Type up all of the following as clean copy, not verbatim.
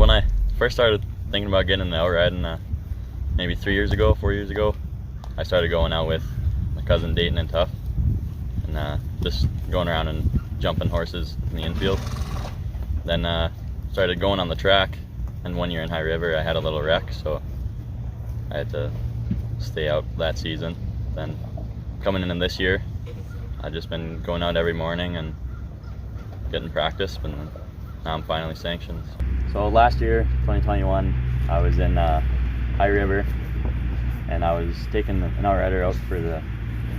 when I first started thinking about getting into outriding, maybe 4 years ago, I started going out with my cousin Dayton and Tuff, and just going around and jumping horses in the infield. Then started going on the track, and 1 year in High River I had a little wreck, so I had to stay out that season. Then coming in this year, I've just been going out every morning and getting practice, and now I'm finally sanctioned. So last year, 2021, I was in High River, and I was taking an outrider out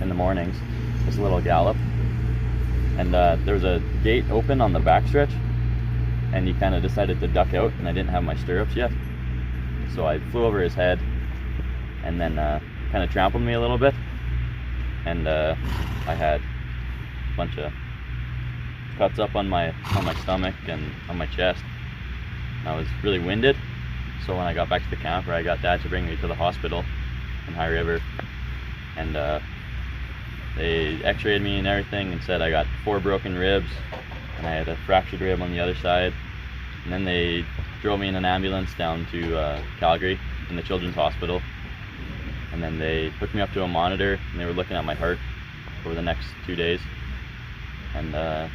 in the mornings, just a little gallop, and there was a gate open on the backstretch, and he kind of decided to duck out, and I didn't have my stirrups yet, so I flew over his head, and then kind of trampled me a little bit, and I had a bunch of cuts up on my stomach and on my chest. I was really winded, so when I got back to the camper, I got Dad to bring me to the hospital in High River, and they x-rayed me and everything and said I got 4 broken ribs, and I had a fractured rib on the other side. And then they drove me in an ambulance down to Calgary in the Children's Hospital, and then they hooked me up to a monitor, and they were looking at my heart over the next 2 days, and I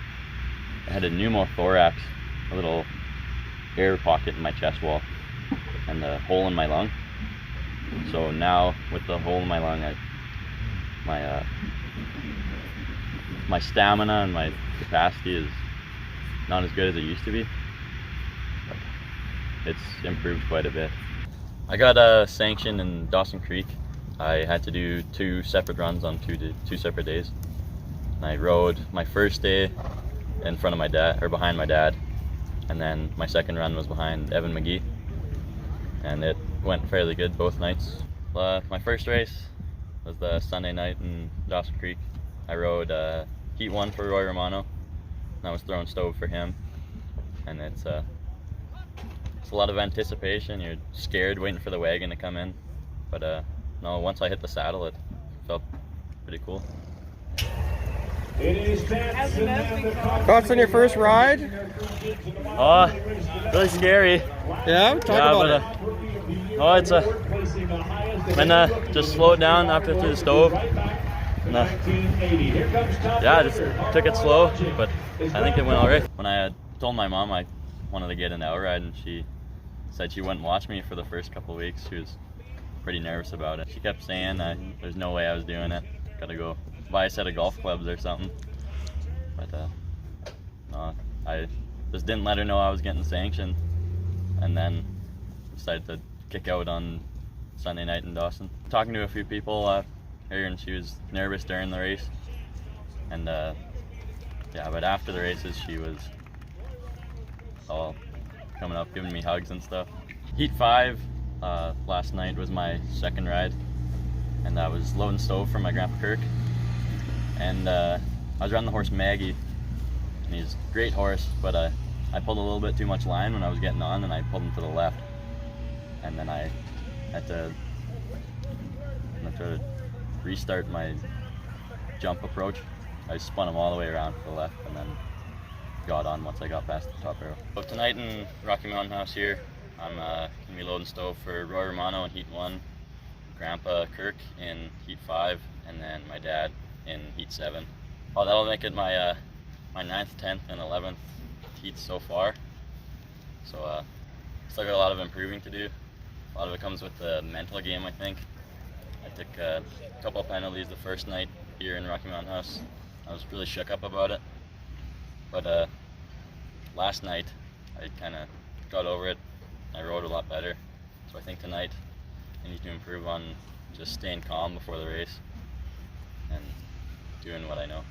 had a pneumothorax, a little air pocket in my chest wall, and a hole in my lung. So now with the hole in my lung, my stamina and my capacity is not as good as it used to be, but it's improved quite a bit. I got sanctioned in Dawson Creek. I had to do 2 separate runs on two separate days. And I rode my first day in front of my dad, or behind my dad, and then my second run was behind Evan McGee, and it went fairly good both nights. My first race was the Sunday night in Dawson Creek. I rode Heat 1 for Roy Romano, and I was throwing stove for him, and it's a lot of anticipation. You're scared waiting for the wagon to come in, but no, once I hit the saddle, it felt pretty cool. Thoughts on your first ride? Oh, really scary. Yeah? Talk about it. Oh, it's just slowed down after through the stove. And, yeah, I just took it slow, but I think it went all right. When I had told my mom I wanted to get into outride, and she said she wouldn't watch me for the first couple of weeks, she was pretty nervous about it. She kept saying there's no way I was doing it. Gotta go buy a set of golf clubs or something. But no, I just didn't let her know I was getting sanctioned, and then decided to kick out on Sunday night in Dawson. Talking to a few people here, and she was nervous during the race, and yeah, but after the races she was all coming up giving me hugs and stuff. Heat 5 last night was my second ride, and I was loading stove for my grandpa Kirk, and I was running the horse Maggie, and he's a great horse, but I pulled a little bit too much line when I was getting on, and I pulled him to the left, and then I had to restart my jump approach. I spun him all the way around to the left, and then got on once I got past the top arrow. So tonight in Rocky Mountain House here, I'm gonna be loading stove for Roy Romano in Heat 1, Grandpa Kirk in Heat 5, and then my dad in Heat 7. Oh, that'll make it my my 9th, 10th, and 11th heats so far. So still got a lot of improving to do. A lot of it comes with the mental game, I think. I took a couple of penalties the first night here in Rocky Mountain House. I was really shook up about it, but last night I kind of got over it. I rode a lot better, so I think tonight I need to improve on just staying calm before the race and doing what I know.